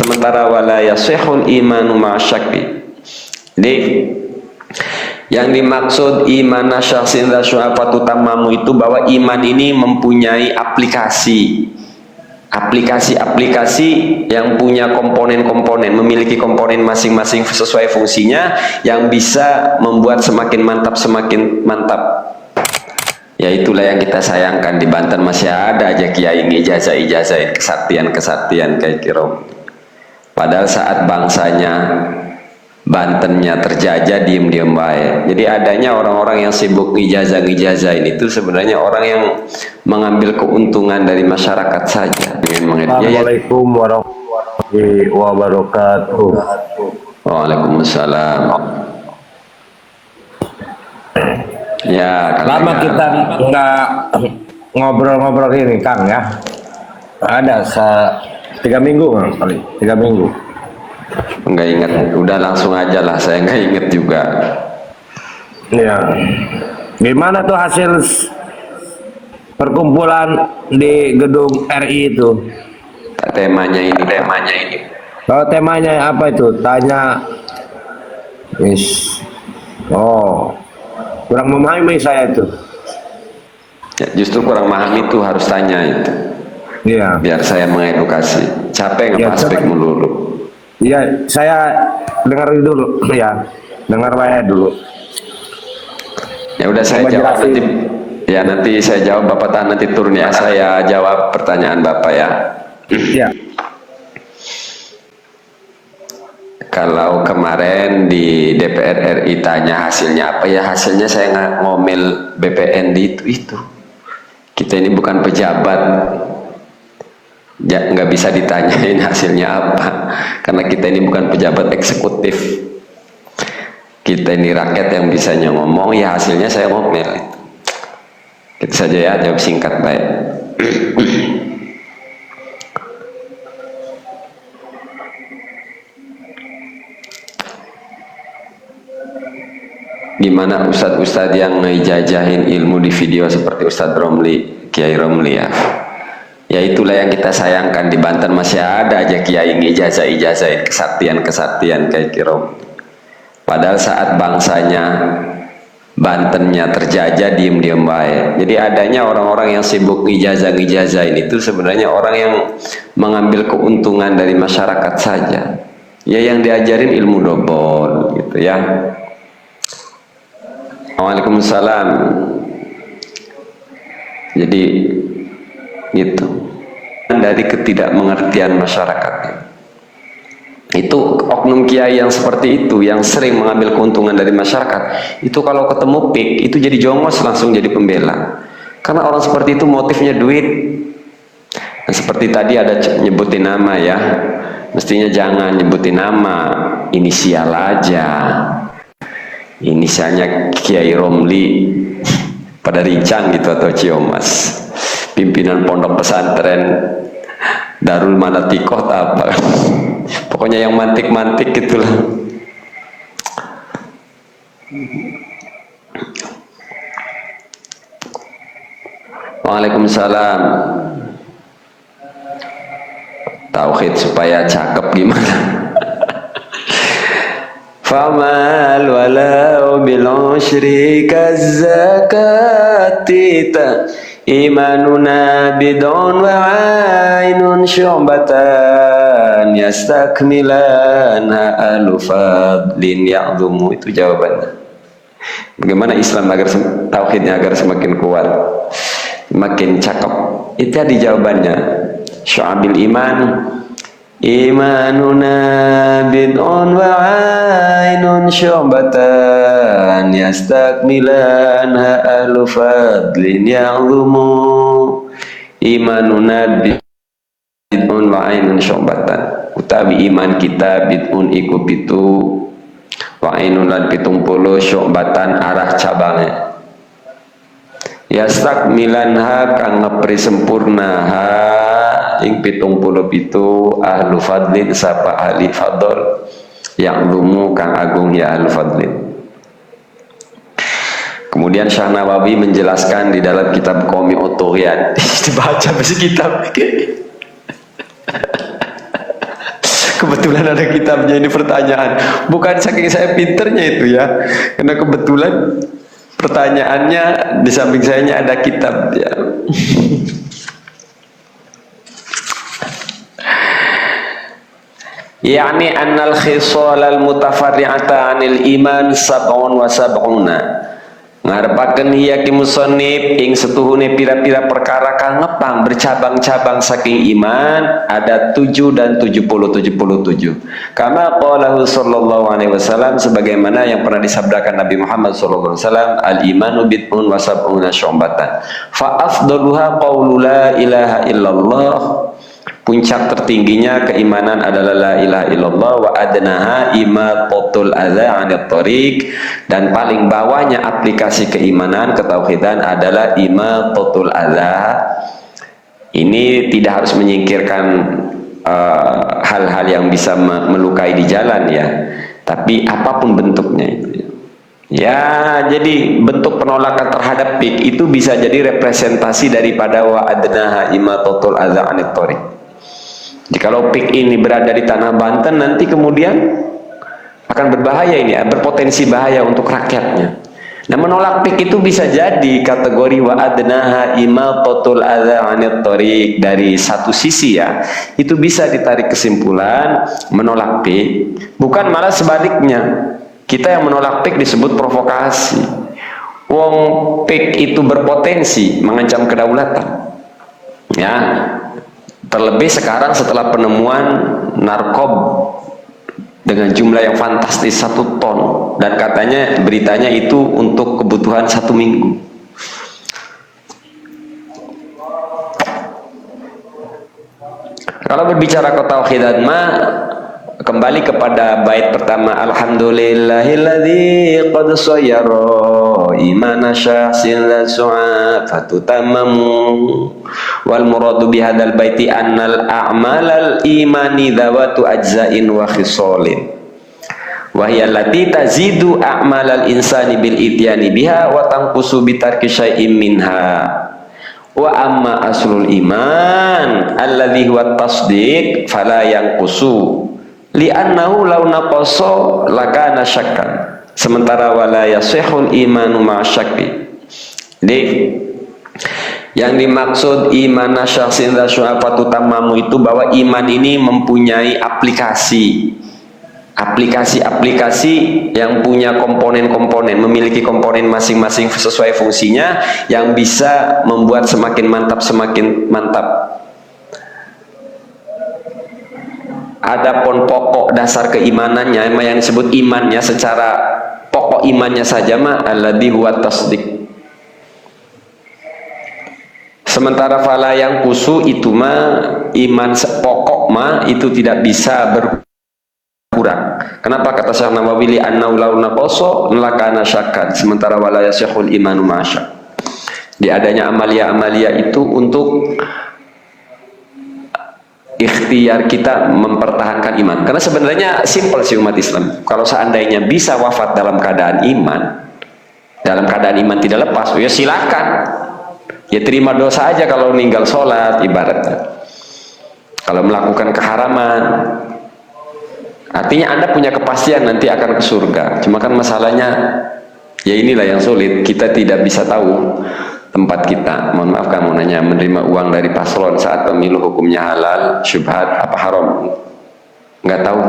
sementara wala yasihul imanu ma'asyakki. Jadi yang dimaksud iman syaksin rasyafatu tamamu itu bahwa iman ini mempunyai aplikasi yang punya komponen-komponen, memiliki komponen masing-masing sesuai fungsinya yang bisa membuat semakin mantap. Ya itulah yang kita sayangkan di Banten, masih ada aja kiai ijazah kesaktian kayak kira. Padahal saat bangsanya Bantennya terjajah diem-diem baik. Jadi adanya orang-orang yang sibuk ngijazahin itu sebenarnya orang yang mengambil keuntungan dari masyarakat saja. Assalamualaikum warahmatullahi wabarakatuh. Waalaikumsalam. Ya, lama kita nggak ngobrol-ngobrol ini, Kang ya. Ada 3 minggu kali, 3 minggu. Nggak ingat, udah langsung aja lah, saya nggak inget juga. Ya, gimana tuh hasil perkumpulan di gedung RI itu? Temanya ini. Kalau temanya apa itu? Tanya, kurang memahami saya itu. Ya, justru kurang paham itu harus tanya itu. Iya. Biar saya mengedukasi. Capek nggak aspek melulu. Iya, saya dengar dulu ya, dengar saya dulu. Ya udah saya jawab nanti. Ya nanti saya jawab, Bapak tahan nanti turun ya. Saya jawab pertanyaan Bapak ya. Iya. Kalau kemarin di DPR RI tanya hasilnya apa, ya hasilnya saya nggak ngomel BPN di itu. Kita ini bukan pejabat. Ya, nggak bisa ditanyain hasilnya apa karena kita ini bukan pejabat eksekutif, kita ini rakyat yang bisanya ngomong. Ya hasilnya saya ngomel itu saja ya, jawab singkat baik. Gimana ustadz-ustadz yang ngejajahin ilmu di video seperti Ustadz Romli, Kiai Romli ya. Ya itulah yang kita sayangkan di Banten, masih ada aja kiai ijazah kesaktian kayak kira. Padahal saat bangsanya Bantennya terjajah diem-diem baik. Jadi adanya orang-orang yang sibuk ngijazahin itu sebenarnya orang yang mengambil keuntungan dari masyarakat saja. Ya yang diajarin ilmu dobol gitu ya. Waalaikumsalam. Jadi gitu, dari ketidakmengertian masyarakat itu. Oknum kiai yang seperti itu, yang sering mengambil keuntungan dari masyarakat itu, kalau ketemu pik itu jadi jongos, langsung jadi pembela. Karena orang seperti itu motifnya duit. Dan seperti tadi ada nyebutin nama ya, mestinya jangan nyebutin nama, inisial aja. Inisialnya Kiai Romli pada rincang gitu, atau Ciomas, pimpinan pondok pesantren Darul Manatikoh apa. Pokoknya yang mantik-mantik gitulah. Waalaikumsalam. Tauhid supaya cakep gimana? Famal walau bil usyri kazzakatita imanuna bidon wa ainun syu'batan yastakmilan ha'alu fadlin ya'zumu. Itu jawabannya. Bagaimana Islam agar tauhidnya agar semakin kuat, makin cakep. Itu tadi jawabannya. Syu'abil iman imanuna bid'un wa ainun syu'batan yastakmilan ha'alu fadlin ya'zumu. Imanuna bid'un wa ainun syu'batan, utawi iman kita bid'un iku pitu, wa ainun lan 70 syu'batan arah cabangnya. Yastakmilan ha kang ngepri sempurna ha ing 70 pitu ahlu fadlin sapa ahli fadl yang lumu kang agung ya ahlu fadlin. Kemudian Syekh Nawawi menjelaskan di dalam kitab Qomi Utughyan dibaca besi kitab kebetulan ada kitabnya ini pertanyaan. Bukan saking saya pinternya itu ya, karena kebetulan pertanyaannya di samping saya ada kitab ya. Yani annal khisal al mutafarri'ata 'anil iman sab'un wa sab'una. Ngarepaken hiyaki musannif ing setuhune pira-pira perkara kang ngepang bercabang-cabang saking iman ada 7 dan 77. Kama qalahu sallallahu alaihi wasallam, sebagaimana yang pernah disabdakan Nabi Muhammad sallallahu alaihi wasallam, al imanu bid'un wa sab'una syu'batan. Fa afdaluha qaulu la ilaha illallah. Puncak tertingginya keimanan adalah la ilaha illallah, wa adnaha imatatul adza 'anil thariq, dan paling bawahnya aplikasi keimanan ketauhidan adalah imatatul adza. Ini tidak harus menyingkirkan hal-hal yang bisa melukai di jalan ya, tapi apapun bentuknya itu. Ya, jadi bentuk penolakan terhadap pik itu bisa jadi representasi daripada wa adnaha imatatul adza 'anil thariq. Jadi kalau pik ini berada di tanah Banten, nanti kemudian akan berbahaya ini, berpotensi bahaya untuk rakyatnya. Nah, menolak pik itu bisa jadi kategori wa adnaha imatatul adza 'anil thariq. Dari satu sisi ya, itu bisa ditarik kesimpulan menolak pik, bukan malah sebaliknya. Kita yang menolak pik disebut provokasi. Wong pik itu berpotensi mengancam kedaulatan. Ya. Terlebih sekarang setelah penemuan narkob dengan jumlah yang fantastis 1 ton, dan katanya beritanya itu untuk kebutuhan 1 minggu. Kalau berbicara ketauhidan mah kembali kepada bait pertama, alhamdulillahilladzi qad sayyara imana syahsin la su'afatu tamamu. Wal muradu bihadal baiti annal a'malal imani dhawatu ajza'in wa khisalin wa hiya allati tazidu a'malal insani bil ityani biha wa tanqusu bi tarki syai'in minha. Wa amma aslul iman alladhi huwa tasdiq fala yanqusu li'annahu law naqasa lakana syakkan, sementara wala yasihul imanu ma'a syakki. Jadi yang dimaksud iman syahsin la syu'afatu tamamu itu bahwa iman ini mempunyai aplikasi yang punya komponen-komponen, memiliki komponen masing-masing sesuai fungsinya yang bisa membuat semakin mantap. Adapun pokok dasar keimanannya, yang disebut imannya secara pokok imannya saja mah alladzi huwa tasdiq. Sementara fala yang kusu itu mah iman pokok mah itu tidak bisa berkurang. Kenapa kata Syekh Nawawi li annahu law naqasa lakana syakkan, sementara wala yasihul imanu ma'asyak. Di adanya amalia-amalia itu untuk ikhtiar kita mempertahankan iman. Karena sebenarnya simpel sih umat Islam. Kalau seandainya bisa wafat dalam keadaan iman tidak lepas, ya silakan. Ya terima dosa aja kalau meninggal sholat ibaratnya. Kalau melakukan keharaman, artinya Anda punya kepastian nanti akan ke surga. Cuma kan masalahnya, ya inilah yang sulit. Kita tidak bisa tahu tempat kita. Mohon maaf, kamu nanya menerima uang dari paslon saat pemilu hukumnya halal, syubhat, apa haram? Nggak tahu.